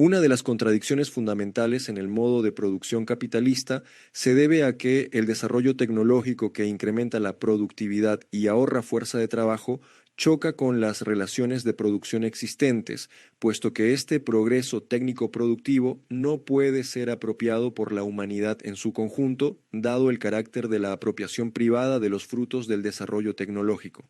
Una de las contradicciones fundamentales en el modo de producción capitalista se debe a que el desarrollo tecnológico que incrementa la productividad y ahorra fuerza de trabajo choca con las relaciones de producción existentes, puesto que este progreso técnico-productivo no puede ser apropiado por la humanidad en su conjunto, dado el carácter de la apropiación privada de los frutos del desarrollo tecnológico.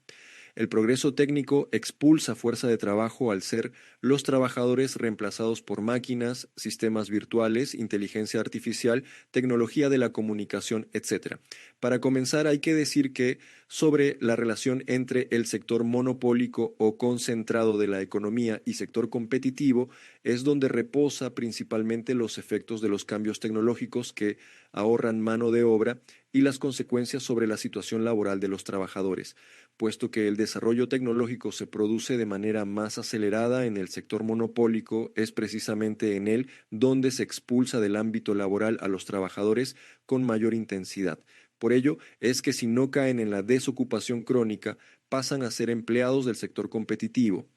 El progreso técnico expulsa fuerza de trabajo al ser los trabajadores reemplazados por máquinas, sistemas virtuales, inteligencia artificial, tecnología de la comunicación, etc. Para comenzar, hay que decir que sobre la relación entre el sector monopólico o concentrado de la economía y sector competitivo es donde reposa principalmente los efectos de los cambios tecnológicos que ahorran mano de obra y las consecuencias sobre la situación laboral de los trabajadores, puesto que el desarrollo tecnológico se produce de manera más acelerada en el sector monopólico, es precisamente en él donde se expulsa del ámbito laboral a los trabajadores con mayor intensidad. Por ello es que si no caen en la desocupación crónica, pasan a ser empleados del sector competitivo.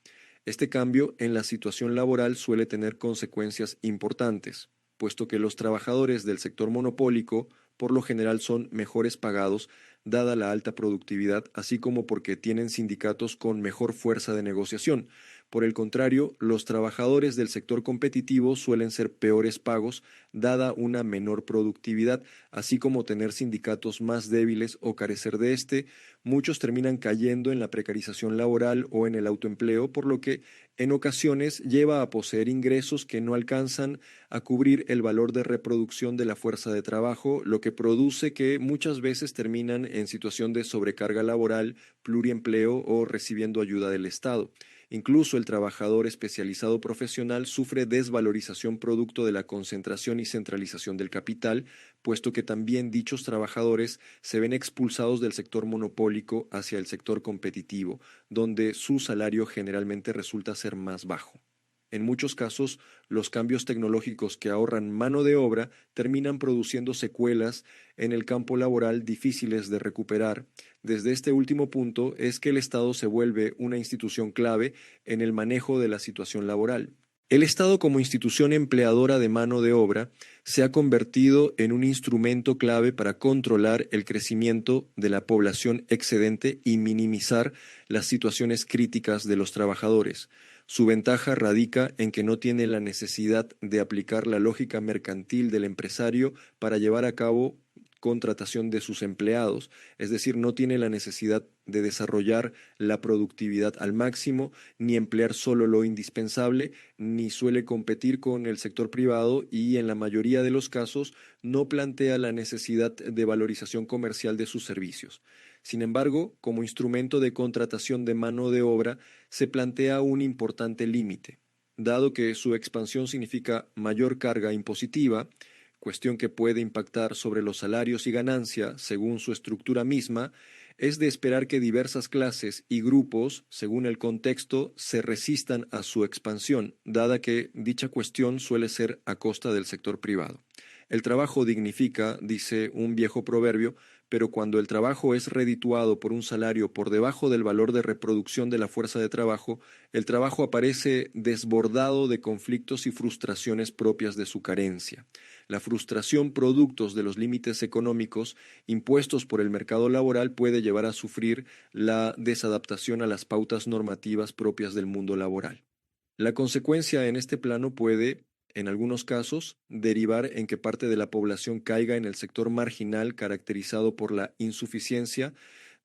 Este cambio en la situación laboral suele tener consecuencias importantes, puesto que los trabajadores del sector monopólico por lo general son mejores pagados, dada la alta productividad, así como porque tienen sindicatos con mejor fuerza de negociación. Por el contrario, los trabajadores del sector competitivo suelen ser peores pagos, dada una menor productividad, así como tener sindicatos más débiles o carecer de este. Muchos terminan cayendo en la precarización laboral o en el autoempleo, por lo que en ocasiones lleva a poseer ingresos que no alcanzan a cubrir el valor de reproducción de la fuerza de trabajo, lo que produce que muchas veces terminan en situación de sobrecarga laboral, pluriempleo o recibiendo ayuda del Estado. Incluso el trabajador especializado profesional sufre desvalorización producto de la concentración y centralización del capital, puesto que también dichos trabajadores se ven expulsados del sector monopólico hacia el sector competitivo, donde su salario generalmente resulta ser más bajo. En muchos casos, los cambios tecnológicos que ahorran mano de obra terminan produciendo secuelas en el campo laboral difíciles de recuperar. Desde este último punto es que el Estado se vuelve una institución clave en el manejo de la situación laboral. El Estado como institución empleadora de mano de obra se ha convertido en un instrumento clave para controlar el crecimiento de la población excedente y minimizar las situaciones críticas de los trabajadores. Su ventaja radica en que no tiene la necesidad de aplicar la lógica mercantil del empresario para llevar a cabo contratación de sus empleados, es decir, no tiene la necesidad de desarrollar la productividad al máximo, ni emplear solo lo indispensable, ni suele competir con el sector privado y en la mayoría de los casos no plantea la necesidad de valorización comercial de sus servicios. Sin embargo, como instrumento de contratación de mano de obra, se plantea un importante límite, dado que su expansión significa mayor carga impositiva, cuestión que puede impactar sobre los salarios y ganancia según su estructura misma. Es de esperar que diversas clases y grupos, según el contexto, se resistan a su expansión, dada que dicha cuestión suele ser a costa del sector privado. El trabajo dignifica, dice un viejo proverbio, pero cuando el trabajo es redituado por un salario por debajo del valor de reproducción de la fuerza de trabajo, el trabajo aparece desbordado de conflictos y frustraciones propias de su carencia. La frustración productos de los límites económicos impuestos por el mercado laboral puede llevar a sufrir la desadaptación a las pautas normativas propias del mundo laboral. La consecuencia en este plano puede, en algunos casos, derivar en que parte de la población caiga en el sector marginal caracterizado por la insuficiencia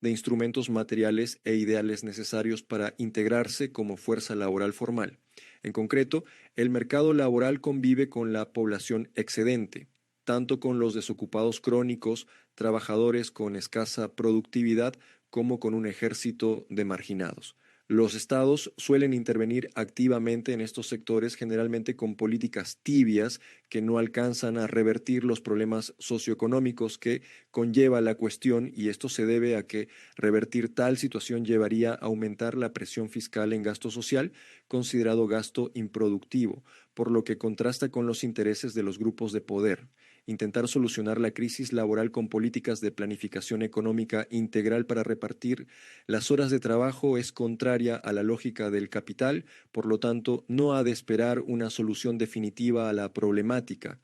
de instrumentos materiales e ideales necesarios para integrarse como fuerza laboral formal. En concreto, el mercado laboral convive con la población excedente, tanto con los desocupados crónicos, trabajadores con escasa productividad, como con un ejército de marginados. Los estados suelen intervenir activamente en estos sectores, generalmente con políticas tibias que no alcanzan a revertir los problemas socioeconómicos que conlleva la cuestión, y esto se debe a que revertir tal situación llevaría a aumentar la presión fiscal en gasto social, considerado gasto improductivo, por lo que contrasta con los intereses de los grupos de poder. intentar solucionar la crisis laboral con políticas de planificación económica integral para repartir las horas de trabajo es contraria a la lógica del capital, por lo tanto, no ha de esperar una solución definitiva a la problemática,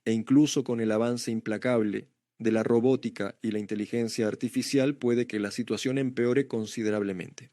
e incluso con el avance implacable de la robótica y la inteligencia artificial puede que la situación empeore considerablemente.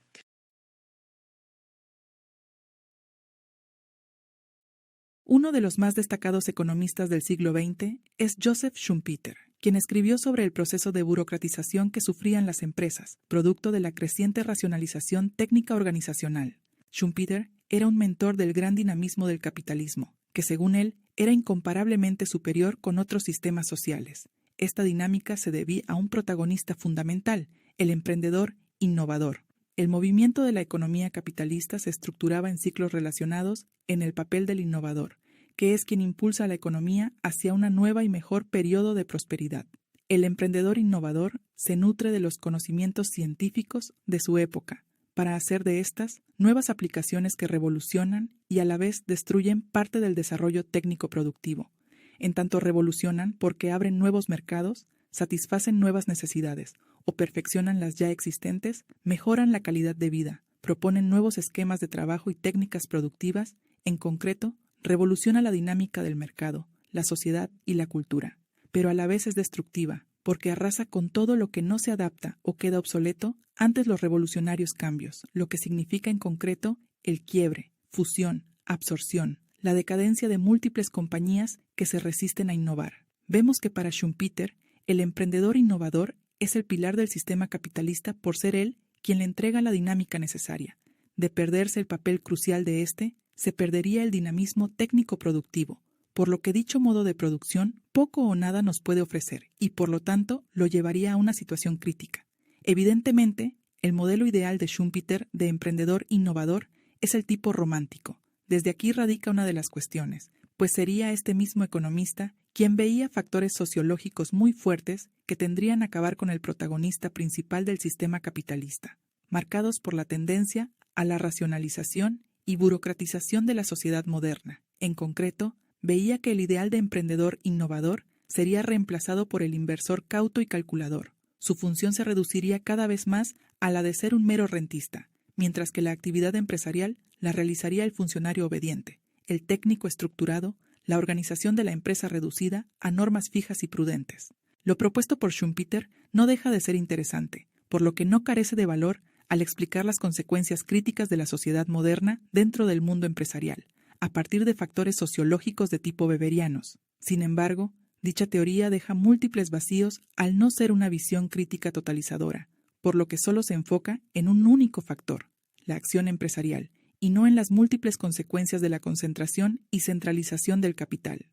Uno de los más destacados economistas del siglo XX es Joseph Schumpeter, quien escribió sobre el proceso de burocratización que sufrían las empresas, producto de la creciente racionalización técnica organizacional. Schumpeter era un mentor del gran dinamismo del capitalismo, que según él era incomparablemente superior con otros sistemas sociales. Esta dinámica se debía a un protagonista fundamental, el emprendedor innovador. El movimiento de la economía capitalista se estructuraba en ciclos relacionados en el papel del innovador, que es quien impulsa a la economía hacia una nueva y mejor periodo de prosperidad. El emprendedor innovador se nutre de los conocimientos científicos de su época, para hacer de estas nuevas aplicaciones que revolucionan y a la vez destruyen parte del desarrollo técnico productivo. En tanto revolucionan porque abren nuevos mercados, satisfacen nuevas necesidades o perfeccionan las ya existentes, mejoran la calidad de vida, proponen nuevos esquemas de trabajo y técnicas productivas, en concreto, revoluciona la dinámica del mercado, la sociedad y la cultura. Pero a la vez es destructiva, porque arrasa con todo lo que no se adapta o queda obsoleto ante los revolucionarios cambios, lo que significa en concreto el quiebre, fusión, absorción, la decadencia de múltiples compañías que se resisten a innovar. Vemos que para Schumpeter, el emprendedor innovador es el pilar del sistema capitalista por ser él quien le entrega la dinámica necesaria. De perderse el papel crucial de éste, se perdería el dinamismo técnico-productivo, por lo que dicho modo de producción poco o nada nos puede ofrecer y por lo tanto lo llevaría a una situación crítica. Evidentemente, el modelo ideal de Schumpeter de emprendedor innovador es el tipo romántico. Desde aquí radica una de las cuestiones, pues sería este mismo economista quien veía factores sociológicos muy fuertes que tendrían a acabar con el protagonista principal del sistema capitalista, marcados por la tendencia a la racionalización y burocratización de la sociedad moderna. En concreto, veía que el ideal de emprendedor innovador sería reemplazado por el inversor cauto y calculador. Su función se reduciría cada vez más a la de ser un mero rentista, mientras que la actividad empresarial la realizaría el funcionario obediente, el técnico estructurado, la organización de la empresa reducida a normas fijas y prudentes. Lo propuesto por Schumpeter no deja de ser interesante, por lo que no carece de valor al explicar las consecuencias críticas de la sociedad moderna dentro del mundo empresarial, a partir de factores sociológicos de tipo weberianos. Sin embargo, dicha teoría deja múltiples vacíos al no ser una visión crítica totalizadora, por lo que solo se enfoca en un único factor, la acción empresarial, y no en las múltiples consecuencias de la concentración y centralización del capital.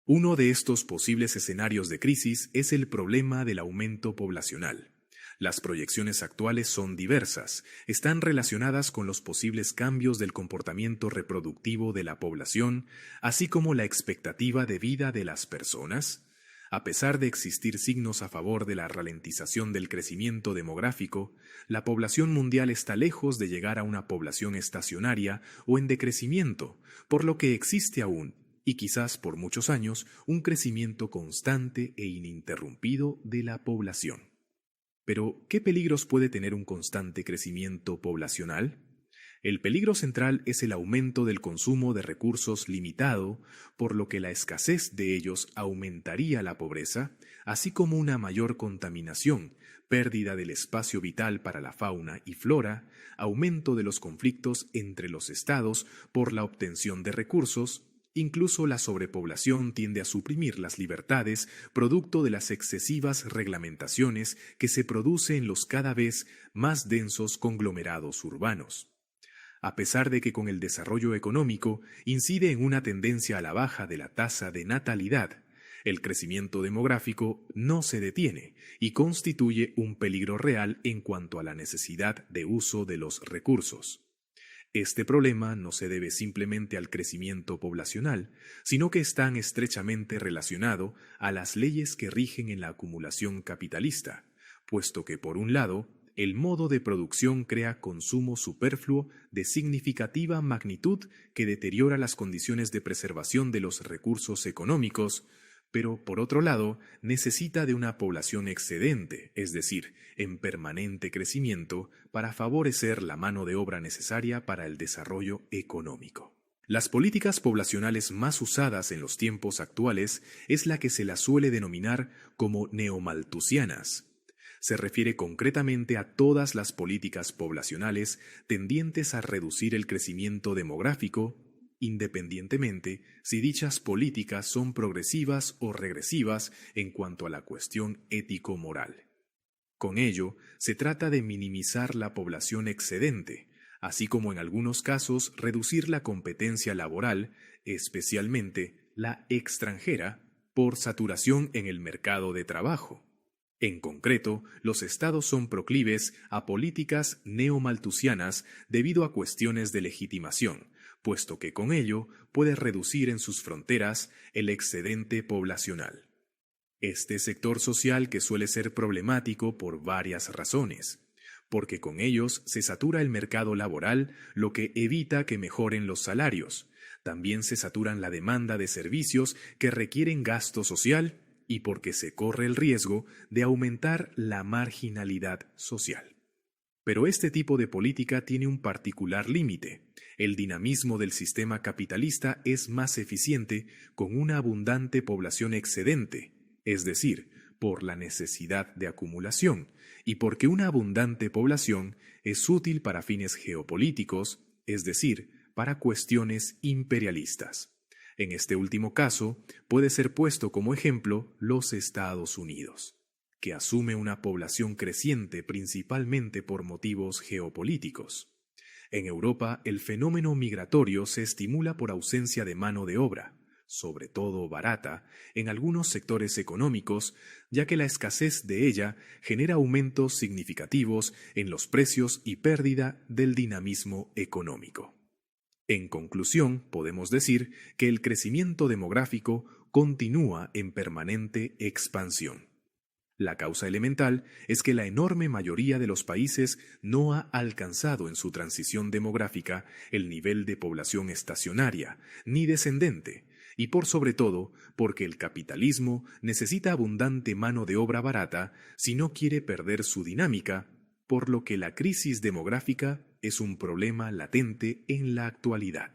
Uno de estos posibles escenarios de crisis es el problema del aumento poblacional. Las proyecciones actuales son diversas, están relacionadas con los posibles cambios del comportamiento reproductivo de la población, así como la expectativa de vida de las personas. A pesar de existir signos a favor de la ralentización del crecimiento demográfico, la población mundial está lejos de llegar a una población estacionaria o en decrecimiento, por lo que existe aún, y quizás por muchos años, un crecimiento constante e ininterrumpido de la población. Pero, ¿qué peligros puede tener un constante crecimiento poblacional? El peligro central es el aumento del consumo de recursos limitado, por lo que la escasez de ellos aumentaría la pobreza, así como una mayor contaminación, pérdida del espacio vital para la fauna y flora, aumento de los conflictos entre los estados por la obtención de recursos. Incluso la sobrepoblación tiende a suprimir las libertades, producto de las excesivas reglamentaciones que se producen en los cada vez más densos conglomerados urbanos. A pesar de que con el desarrollo económico incide en una tendencia a la baja de la tasa de natalidad, el crecimiento demográfico no se detiene y constituye un peligro real en cuanto a la necesidad de uso de los recursos. Este problema no se debe simplemente al crecimiento poblacional, sino que está estrechamente relacionado a las leyes que rigen en la acumulación capitalista, puesto que, por un lado, el modo de producción crea consumo superfluo de significativa magnitud que deteriora las condiciones de preservación de los recursos económicos, pero por otro lado necesita de una población excedente, es decir, en permanente crecimiento, para favorecer la mano de obra necesaria para el desarrollo económico. Las políticas poblacionales más usadas en los tiempos actuales es la que se las suele denominar como neomalthusianas. Se refiere concretamente a todas las políticas poblacionales tendientes a reducir el crecimiento demográfico, independientemente si dichas políticas son progresivas o regresivas en cuanto a la cuestión ético-moral. Con ello, se trata de minimizar la población excedente, así como en algunos casos reducir la competencia laboral, especialmente la extranjera, por saturación en el mercado de trabajo. En concreto, los estados son proclives a políticas neomalthusianas debido a cuestiones de legitimación, puesto que con ello puede reducir en sus fronteras el excedente poblacional. Este sector social que suele ser problemático por varias razones, porque con ellos se satura el mercado laboral, lo que evita que mejoren los salarios. También se saturan la demanda de servicios que requieren gasto social y porque se corre el riesgo de aumentar la marginalidad social. Pero este tipo de política tiene un particular límite. El dinamismo del sistema capitalista es más eficiente con una abundante población excedente, es decir, por la necesidad de acumulación, y porque una abundante población es útil para fines geopolíticos, es decir, para cuestiones imperialistas. En este último caso, puede ser puesto como ejemplo los Estados Unidos, que asume una población creciente principalmente por motivos geopolíticos. En Europa, el fenómeno migratorio se estimula por ausencia de mano de obra, sobre todo barata, en algunos sectores económicos, ya que la escasez de ella genera aumentos significativos en los precios y pérdida del dinamismo económico. En conclusión, podemos decir que el crecimiento demográfico continúa en permanente expansión. La causa elemental es que la enorme mayoría de los países no ha alcanzado en su transición demográfica el nivel de población estacionaria, ni descendente, y por sobre todo porque el capitalismo necesita abundante mano de obra barata si no quiere perder su dinámica, por lo que la crisis demográfica es un problema latente en la actualidad.